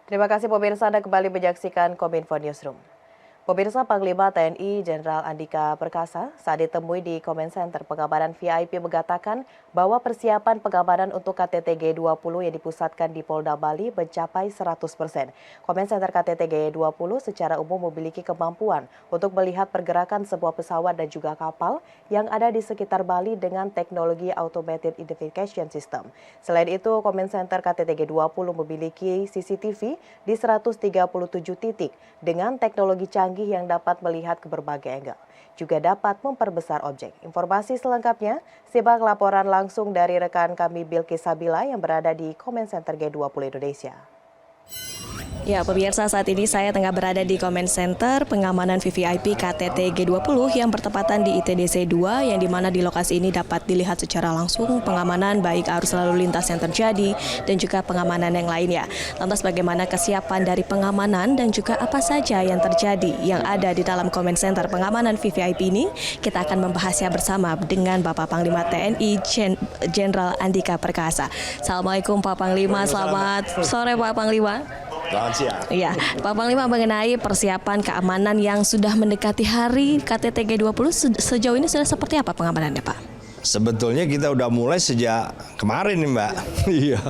Terima kasih pemirsa, Anda kembali menyaksikan Kominfo Newsroom. Pemirsa, Panglima TNI Jenderal Andika Perkasa saat ditemui di Comment Center Pengamanan VIP mengatakan bahwa persiapan pengamanan untuk KTT G20 yang dipusatkan di Polda Bali mencapai 100%. Comment Center KTT G20 secara umum memiliki kemampuan untuk melihat pergerakan sebuah pesawat dan juga kapal yang ada di sekitar Bali dengan teknologi Automated Identification System. Selain itu, Comment Center KTT G20 memiliki CCTV di 137 titik dengan teknologi canggih yang dapat melihat ke berbagai angle. Juga dapat memperbesar objek. Informasi selengkapnya, simak laporan langsung dari rekan kami Bilkis Sabila yang berada di Comment Center G20 Indonesia. Ya, pemirsa, saat ini saya tengah berada di Comment Center pengamanan VVIP KTT G20 yang bertepatan di ITDC 2, yang dimana di lokasi ini dapat dilihat secara langsung pengamanan baik arus lalu lintas yang terjadi dan juga pengamanan yang lainnya. Lantas bagaimana kesiapan dari pengamanan dan juga apa saja yang terjadi yang ada di dalam Comment Center pengamanan VVIP ini? Kita akan membahasnya bersama dengan Bapak Panglima TNI Jenderal Andika Perkasa. Assalamualaikum Pak Panglima, selamat sore Pak Panglima. Selamat siang. Iya, Pak Panglima, mengenai persiapan keamanan yang sudah mendekati hari KTT G20, sejauh ini sudah seperti apa pengamanannya, Pak? Sebetulnya kita udah mulai sejak kemarin nih, Mbak. Iya.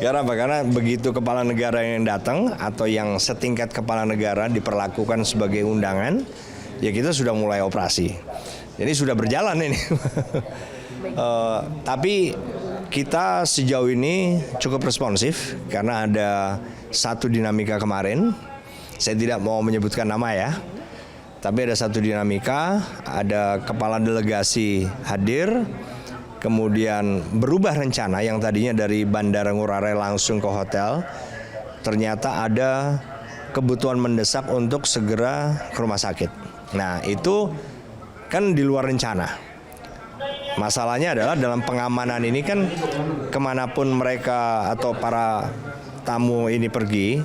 Karena apa? Karena begitu kepala negara yang datang atau yang setingkat kepala negara diperlakukan sebagai undangan, ya kita sudah mulai operasi. Jadi sudah berjalan ini. Tapi kita sejauh ini cukup responsif karena ada satu dinamika kemarin. Saya tidak mau menyebutkan nama ya, tapi ada satu dinamika, ada kepala delegasi hadir, kemudian berubah rencana yang tadinya dari Bandara Ngurah Rai langsung ke hotel, ternyata ada kebutuhan mendesak untuk segera ke rumah sakit. Nah, itu kan di luar rencana. Masalahnya adalah dalam pengamanan ini kan kemanapun mereka atau para tamu ini pergi,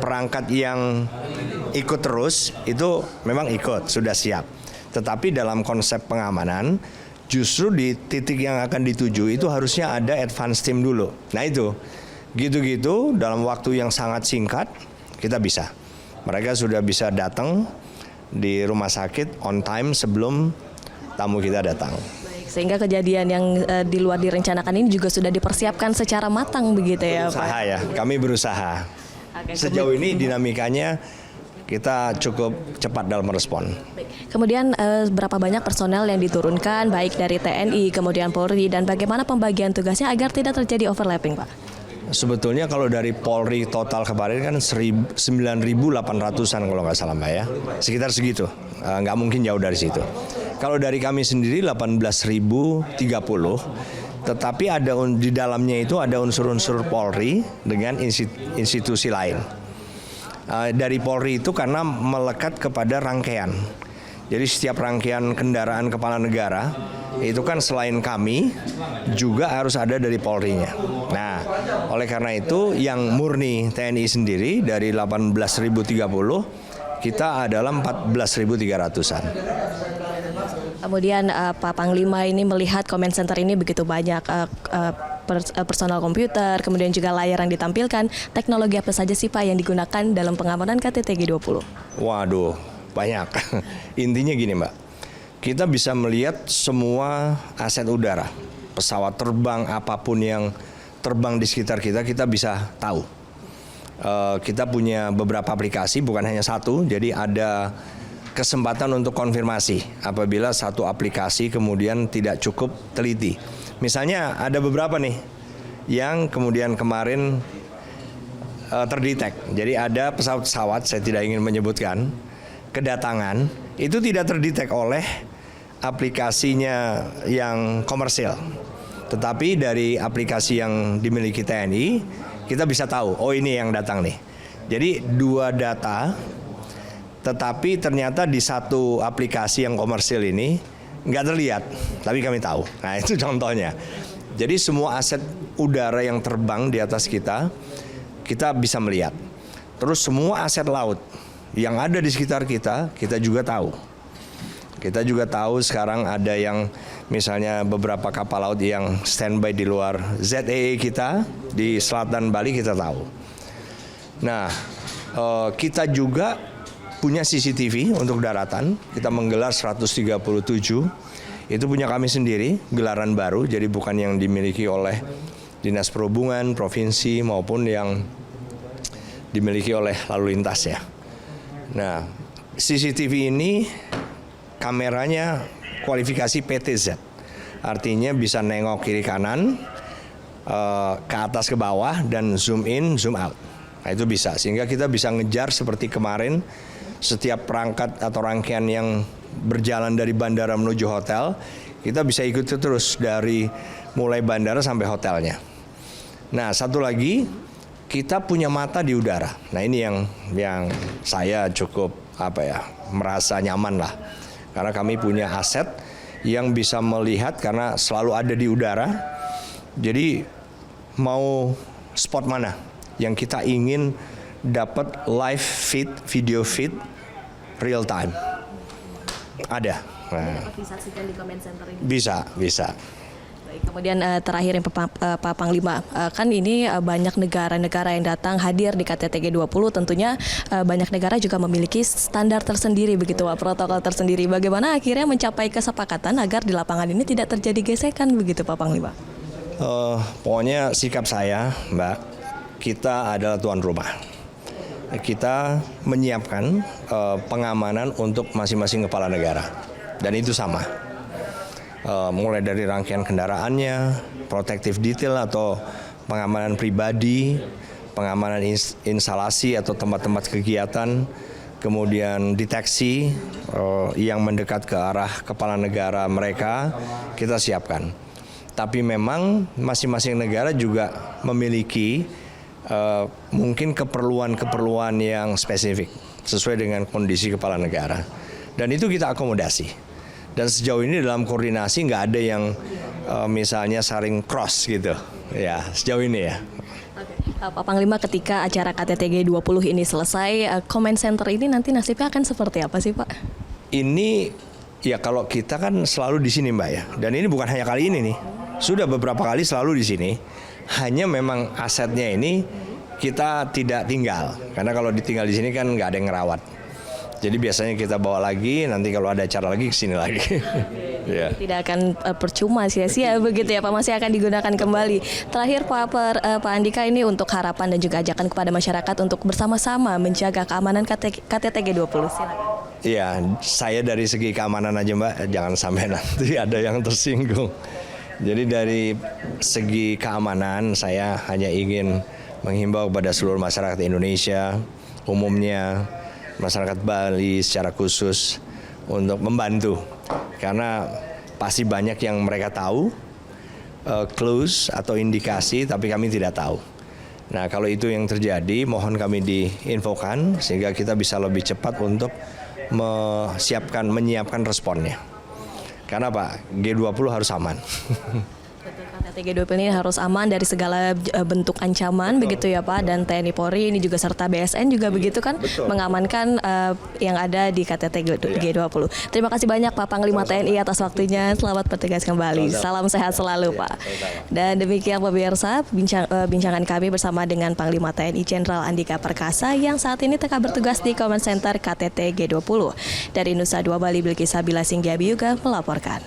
perangkat yang ikut terus itu memang ikut, sudah siap. Tetapi dalam konsep pengamanan, justru di titik yang akan dituju itu harusnya ada advance team dulu. Nah itu, gitu-gitu dalam waktu yang sangat singkat kita bisa. Mereka sudah bisa datang di rumah sakit on time sebelum tamu kita datang. Sehingga kejadian yang di luar direncanakan ini juga sudah dipersiapkan secara matang begitu ya, Pak? Berusaha ya, kami berusaha. Sejauh ini dinamikanya kita cukup cepat dalam merespon. Kemudian berapa banyak personel yang diturunkan baik dari TNI, kemudian Polri, dan bagaimana pembagian tugasnya agar tidak terjadi overlapping, Pak? Sebetulnya kalau dari Polri total kemarin kan 9.800-an kalau nggak salah, Mbak ya. Sekitar segitu, nggak mungkin jauh dari situ. Kalau dari kami sendiri 18.030, tetapi ada di dalamnya itu ada unsur-unsur Polri dengan institusi lain. Dari Polri itu karena melekat kepada rangkaian. Jadi setiap rangkaian kendaraan kepala negara itu kan selain kami juga harus ada dari Polri-nya. Nah, oleh karena itu yang murni TNI sendiri dari 18.030 kita adalah 14.300-an. Kemudian Pak Panglima ini melihat Comment Center ini begitu banyak personal komputer, kemudian juga layar yang ditampilkan. Teknologi apa saja sih Pak yang digunakan dalam pengamanan KTT G20? Waduh, banyak. Intinya gini Mbak, kita bisa melihat semua aset udara, pesawat terbang, apapun yang terbang di sekitar kita, kita bisa tahu. Kita punya beberapa aplikasi, bukan hanya satu, jadi ada kesempatan untuk konfirmasi apabila satu aplikasi kemudian tidak cukup teliti. Misalnya ada beberapa nih yang kemudian kemarin terdetek. Jadi ada pesawat-pesawat, saya tidak ingin menyebutkan, kedatangan itu tidak terdetek oleh aplikasinya yang komersil. Tetapi dari aplikasi yang dimiliki TNI, kita bisa tahu, oh ini yang datang nih. Jadi dua data, tetapi ternyata di satu aplikasi yang komersil ini nggak terlihat, tapi kami tahu. Nah itu contohnya. Jadi semua aset udara yang terbang di atas kita bisa melihat. Terus semua aset laut yang ada di sekitar kita juga tahu. Kita juga tahu sekarang ada yang misalnya beberapa kapal laut yang standby di luar ZEE kita di selatan Bali kita tahu. Nah, kita juga punya CCTV untuk daratan. Kita menggelar 137. Itu punya kami sendiri, gelaran baru. Jadi bukan yang dimiliki oleh Dinas Perhubungan, Provinsi maupun yang dimiliki oleh lalu lintas ya. Nah, CCTV ini kameranya kualifikasi PTZ. Artinya bisa nengok kiri kanan, ke atas ke bawah, dan zoom in, zoom out. Nah, itu bisa, sehingga kita bisa ngejar seperti kemarin setiap perangkat atau rangkaian yang berjalan dari bandara menuju hotel, kita bisa ikuti terus dari mulai bandara sampai hotelnya. Nah, satu lagi, kita punya mata di udara. Nah, ini yang saya cukup merasa nyaman lah. Karena kami punya aset yang bisa melihat karena selalu ada di udara. Jadi mau spot mana yang kita ingin dapat live feed, video feed, real time. Ada. Nah, dapat disaksikan di comment center ini. bisa. Baik, kemudian terakhir yang Pak Panglima, kan ini banyak negara-negara yang datang hadir di KTT G20, tentunya banyak negara juga memiliki standar tersendiri begitu Pak, protokol tersendiri. Bagaimana akhirnya mencapai kesepakatan agar di lapangan ini tidak terjadi gesekan begitu Pak Panglima? Pokoknya sikap saya, Mbak, kita adalah tuan rumah. Kita menyiapkan pengamanan untuk masing-masing kepala negara, dan itu sama. Mulai dari rangkaian kendaraannya, protective detail atau pengamanan pribadi, pengamanan instalasi atau tempat-tempat kegiatan, kemudian deteksi yang mendekat ke arah kepala negara mereka, kita siapkan. Tapi memang masing-masing negara juga memiliki mungkin keperluan-keperluan yang spesifik sesuai dengan kondisi kepala negara. Dan itu kita akomodasi. Dan sejauh ini dalam koordinasi nggak ada yang misalnya saling cross gitu. Ya, sejauh ini ya. Pak Panglima, ketika acara KTT G20 ini selesai, comment center ini nanti nasibnya akan seperti apa sih Pak? Ini ya kalau kita kan selalu di sini Mbak ya. Dan ini bukan hanya kali ini nih. Sudah beberapa kali selalu di sini. Hanya memang asetnya ini kita tidak tinggal. Karena kalau ditinggal di sini kan nggak ada yang ngerawat. Jadi biasanya kita bawa lagi, nanti kalau ada acara lagi kesini lagi. Yeah. Tidak akan percuma sia-sia begitu ya Pak, masih akan digunakan kembali. Terakhir Pak Andika, ini untuk harapan dan juga ajakan kepada masyarakat untuk bersama-sama menjaga keamanan KTT G20. Silakan. Iya, saya dari segi keamanan aja Mbak, jangan sampai nanti ada yang tersinggung. Jadi dari segi keamanan saya hanya ingin menghimbau kepada seluruh masyarakat Indonesia, umumnya masyarakat Bali secara khusus untuk membantu. Karena pasti banyak yang mereka tahu, clues atau indikasi, tapi kami tidak tahu. Nah, kalau itu yang terjadi, mohon kami diinfokan sehingga kita bisa lebih cepat untuk menyiapkan responnya. Karena Pak, G20 harus aman. KTT G20 ini harus aman dari segala bentuk ancaman. Betul. Begitu ya Pak, dan TNI Polri ini juga serta BSN juga begitu kan. Betul. Mengamankan yang ada di KTT G20. Terima kasih banyak Pak Panglima TNI atas waktunya. Selamat bertugas kembali. Salam sehat selalu Pak. Dan demikian pemirsa bincangan kami bersama dengan Panglima TNI Jenderal Andika Perkasa yang saat ini tengah bertugas di Command Center KTT G20. Dari Nusa Dua Bali, Bilqis Sabila Singgiabi juga melaporkan.